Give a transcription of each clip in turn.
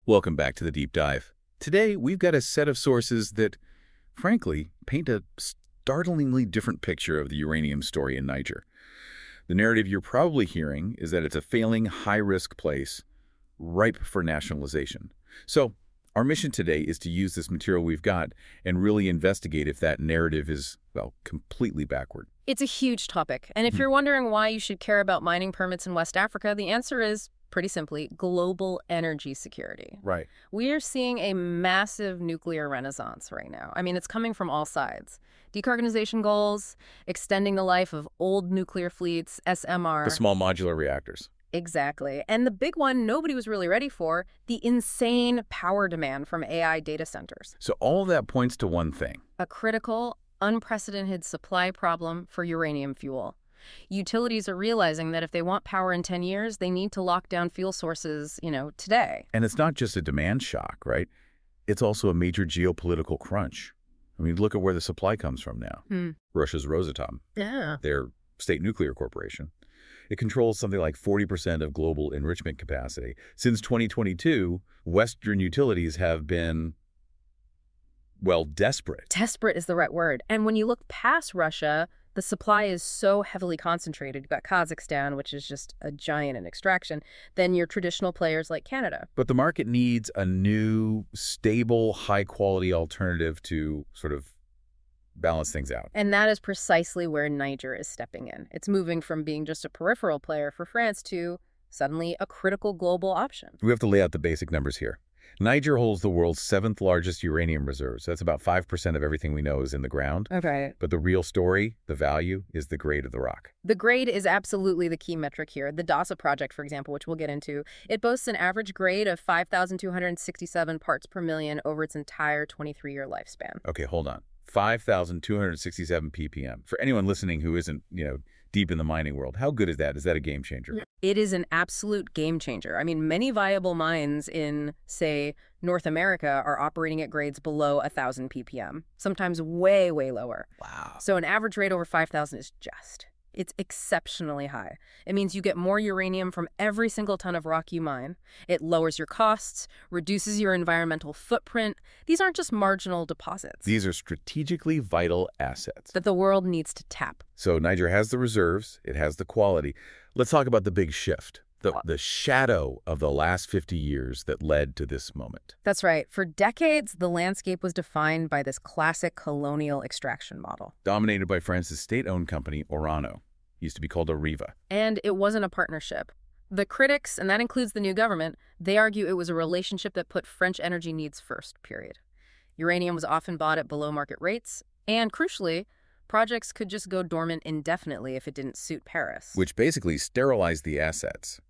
Welcome back to the Deep Dive. Today, we've got a set of sources that, frankly, paint a startlingly different picture of the uranium story in Niger. The narrative you're probably hearing is that it's a failing, high-risk place, ripe for nationalization. So, our mission today is to use this material we've got and really investigate if that narrative is, well, completely backward. It's a huge topic, and if you're wondering why you should care about mining permits in West Africa, the answer is, pretty simply, global energy security. Right. We are seeing a massive nuclear renaissance right now. I mean, it's coming from all sides. Decarbonization goals, extending the life of old nuclear fleets, SMR. The small modular reactors. Exactly. And the big one nobody was really ready for, the insane power demand from AI data centers. So all that points to one thing. A critical, unprecedented supply problem for uranium fuel. Utilities are realizing that if they want power in 10 years, they need to lock down fuel sources, today. And it's not just a demand shock, right? It's also a major geopolitical crunch. I mean, look at where the supply comes from now. Russia's Rosatom, their state nuclear corporation. It controls something like 40% of global enrichment capacity. Since 2022, Western utilities have been, well, desperate. Desperate is the right word. And when you look past Russia, the supply is so heavily concentrated. You've got Kazakhstan, which is just a giant in extraction, then your traditional players like Canada. But the market needs a new, stable, high-quality alternative to sort of balance things out. And that is precisely where Niger is stepping in. It's moving from being just a peripheral player for France to suddenly a critical global option. We have to lay out the basic numbers here. Niger holds the world's 7th largest uranium reserves. That's about 5% of everything we know is in the ground. Okay. But the real story, the value, is the grade of the rock. The grade is absolutely the key metric here. The DASA project, for example, which we'll get into, it boasts an average grade of 5,267 parts per million over its entire 23-year lifespan. Okay, hold on. 5,267 ppm. For anyone listening who isn't, deep in the mining world, how good is that? Is that a game changer? It is an absolute game changer. I mean, many viable mines in, say, North America are operating at grades below 1,000 ppm, sometimes way, way lower. Wow. So an average rate over 5,000 is just. It's exceptionally high. It means you get more uranium from every single ton of rock you mine. It lowers your costs, reduces your environmental footprint. These aren't just marginal deposits. These are strategically vital assets that the world needs to tap. So Niger has the reserves. It has the quality. Let's talk about the big shift, the shadow of the last 50 years that led to this moment. That's right. For decades, the landscape was defined by this classic colonial extraction model. Dominated by France's state-owned company, Orano. Used to be called Areva. And it wasn't a partnership. The critics, and that includes the new government, they argue it was a relationship that put French energy needs first, period. Uranium was often bought at below market rates, and crucially, projects could just go dormant indefinitely if it didn't suit Paris. Which basically sterilized the assets.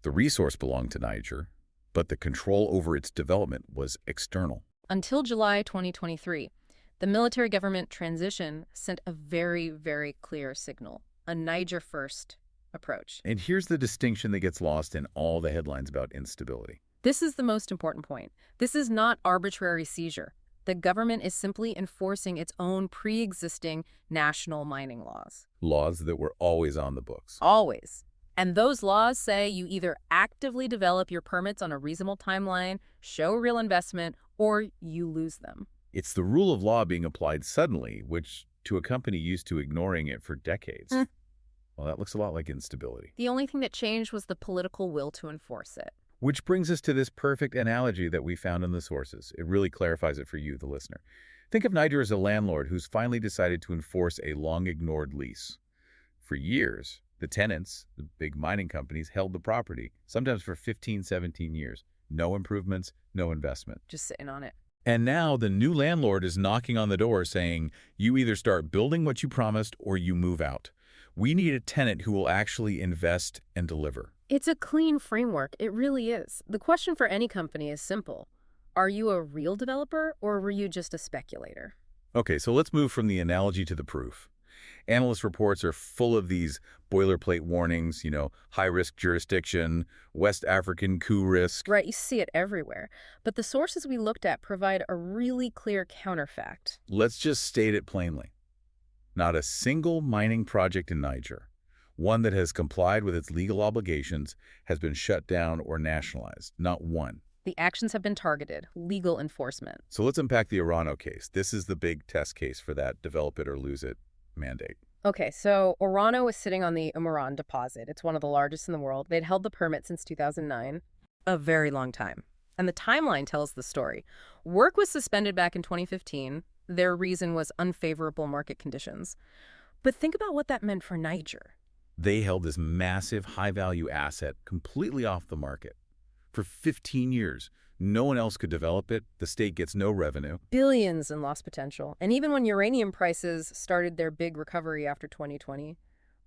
The resource belonged to Niger, but the control over its development was external. Until July 2023, the military government transition sent a very, very clear signal. A Niger-first approach. And here's the distinction that gets lost in all the headlines about instability. This is the most important point. This is not arbitrary seizure. The government is simply enforcing its own pre-existing national mining laws. Laws that were always on the books. Always. And those laws say you either actively develop your permits on a reasonable timeline, show real investment, or you lose them. It's the rule of law being applied suddenly, which to a company used to ignoring it for decades. Well, that looks a lot like instability. The only thing that changed was the political will to enforce it. Which brings us to this perfect analogy that we found in the sources. It really clarifies it for you, the listener. Think of Niger as a landlord who's finally decided to enforce a long-ignored lease. For years, the tenants, the big mining companies, held the property, sometimes for 15, 17 years. No improvements, no investment. Just sitting on it. And now the new landlord is knocking on the door saying, you either start building what you promised or you move out. We need a tenant who will actually invest and deliver. It's a clean framework. It really is. The question for any company is simple. Are you a real developer or were you just a speculator? Okay, so let's move from the analogy to the proof. Analyst reports are full of these boilerplate warnings, high-risk jurisdiction, West African coup risk. Right, you see it everywhere. But the sources we looked at provide a really clear counterfact. Let's just state it plainly. Not a single mining project in Niger, one that has complied with its legal obligations, has been shut down or nationalized. Not one. The actions have been targeted, legal enforcement. So let's unpack the Orano case. This is the big test case for that develop it or lose it mandate. Okay, so Orano is sitting on the Umaran deposit. It's one of the largest in the world. They'd held the permit since 2009, a very long time. And the timeline tells the story. Work was suspended back in 2015. Their reason was unfavorable market conditions. But think about what that meant for Niger. They held this massive, high-value asset completely off the market. For 15 years, no one else could develop it. The state gets no revenue. Billions in lost potential. And even when uranium prices started their big recovery after 2020,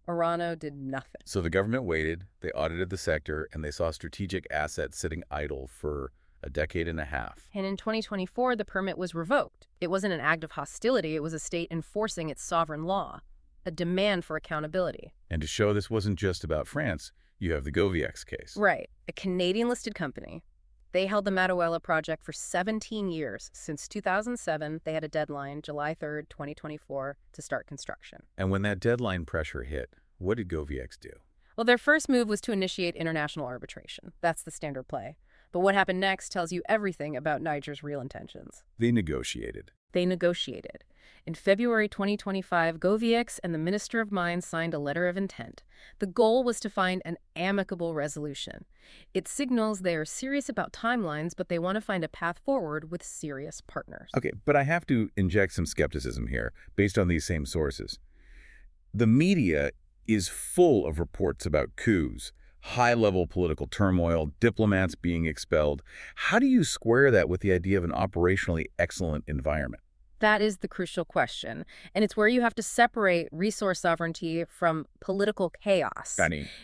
Orano did nothing. So the government waited, they audited the sector, and they saw strategic assets sitting idle for a decade and a half. And in 2024, the permit was revoked. It wasn't an act of hostility. It was a state enforcing its sovereign law, a demand for accountability. And to show this wasn't just about France, you have the GoviEx case. Right, a Canadian-listed company. They held the Matanuela project for 17 years. Since 2007, they had a deadline, July 3rd, 2024, to start construction. And when that deadline pressure hit, what did GoviEx do? Well, their first move was to initiate international arbitration. That's the standard play. But what happened next tells you everything about Niger's real intentions. They negotiated. In February 2025, GoviEx and the Minister of Mines signed a letter of intent. The goal was to find an amicable resolution. It signals they are serious about timelines, but they want to find a path forward with serious partners. Okay, but I have to inject some skepticism here, based on these same sources. The media is full of reports about coups, high-level political turmoil, diplomats being expelled. How do you square that with the idea of an operationally excellent environment? That is the crucial question, and it's where you have to separate resource sovereignty from political chaos.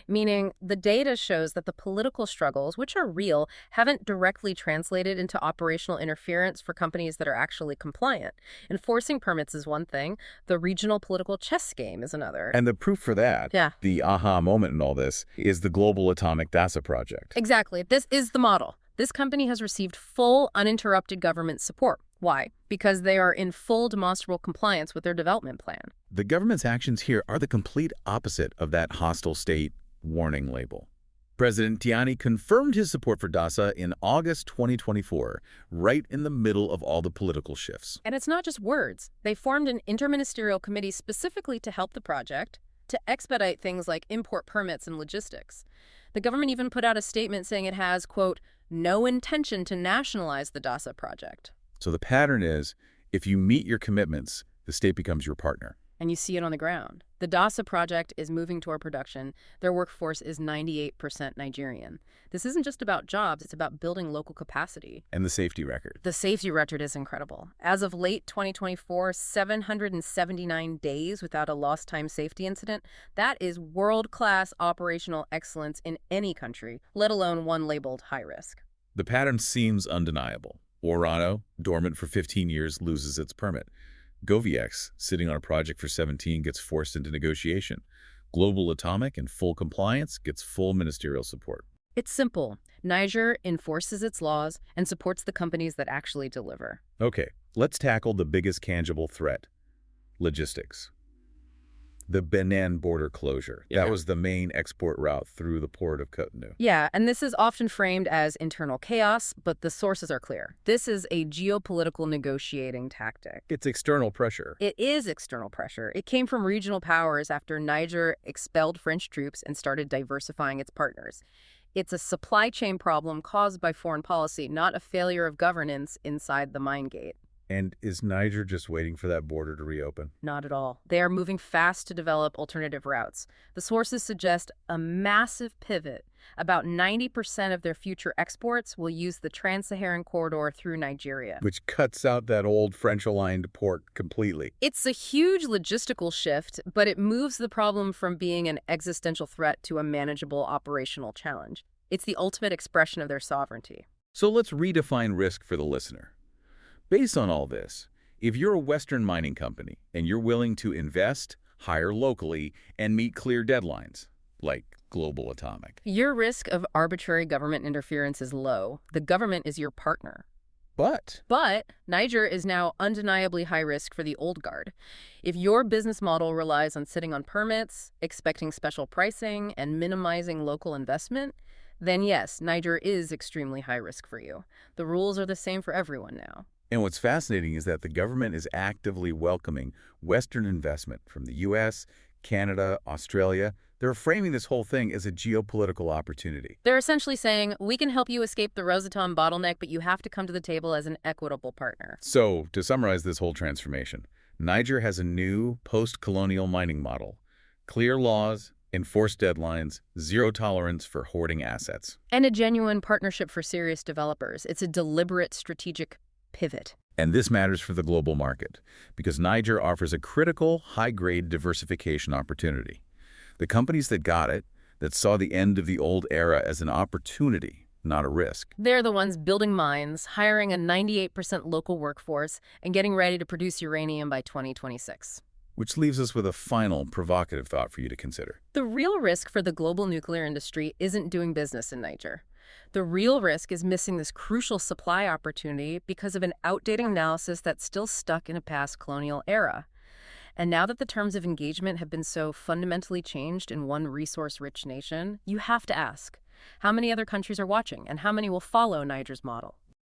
Meaning, the data shows that the political struggles, which are real, haven't directly translated into operational interference for companies that are actually compliant. Enforcing permits is one thing. The regional political chess game is another. And the proof for that, the aha moment in all this, is the global atomic DASA project. Exactly. This is the model. This company has received full, uninterrupted government support. Why? Because they are in full demonstrable compliance with their development plan. The government's actions here are the complete opposite of that hostile state warning label. President Tiani confirmed his support for DASA in August 2024, right in the middle of all the political shifts. And it's not just words. They formed an interministerial committee specifically to help the project, to expedite things like import permits and logistics. The government even put out a statement saying it has, quote, no intention to nationalize the DASA project. So the pattern is, if you meet your commitments, the state becomes your partner. And you see it on the ground. The DASA project is moving toward production. Their workforce is 98% Nigerian. This isn't just about jobs, it's about building local capacity. And the safety record. The safety record is incredible. As of late 2024, 779 days without a lost time safety incident. That is world-class operational excellence in any country, let alone one labeled high risk. The pattern seems undeniable. Orano, dormant for 15 years, loses its permit. GoviEx, sitting on a project for 17, gets forced into negotiation. Global Atomic, in full compliance, gets full ministerial support. It's simple. Niger enforces its laws and supports the companies that actually deliver. Okay, let's tackle the biggest tangible threat, logistics. The Benin border closure. That was the main export route through the port of Cotonou. Yeah, and this is often framed as internal chaos, but the sources are clear. This is a geopolitical negotiating tactic. It's external pressure. It is external pressure. It came from regional powers after Niger expelled French troops and started diversifying its partners. It's a supply chain problem caused by foreign policy, not a failure of governance inside the mine gate. And is Niger just waiting for that border to reopen? Not at all. They are moving fast to develop alternative routes. The sources suggest a massive pivot. About 90% of their future exports will use the Trans-Saharan corridor through Nigeria. Which cuts out that old French-aligned port completely. It's a huge logistical shift, but it moves the problem from being an existential threat to a manageable operational challenge. It's the ultimate expression of their sovereignty. So let's redefine risk for the listener. Based on all this, if you're a Western mining company and you're willing to invest, hire locally, and meet clear deadlines, like Global Atomic, your risk of arbitrary government interference is low. The government is your partner. But Niger is now undeniably high risk for the old guard. If your business model relies on sitting on permits, expecting special pricing, and minimizing local investment, then yes, Niger is extremely high risk for you. The rules are the same for everyone now. And what's fascinating is that the government is actively welcoming Western investment from the U.S., Canada, Australia. They're framing this whole thing as a geopolitical opportunity. They're essentially saying, we can help you escape the Rosatom bottleneck, but you have to come to the table as an equitable partner. So, to summarize this whole transformation, Niger has a new post-colonial mining model. Clear laws, enforced deadlines, zero tolerance for hoarding assets. And a genuine partnership for serious developers. It's a deliberate strategic pivot. And this matters for the global market, because Niger offers a critical, high-grade diversification opportunity. The companies that got it, that saw the end of the old era as an opportunity, not a risk. They're the ones building mines, hiring a 98% local workforce, and getting ready to produce uranium by 2026. Which leaves us with a final, provocative thought for you to consider. The real risk for the global nuclear industry isn't doing business in Niger. The real risk is missing this crucial supply opportunity because of an outdated analysis that's still stuck in a past colonial era. And now that the terms of engagement have been so fundamentally changed in one resource-rich nation, you have to ask, how many other countries are watching and how many will follow Niger's model?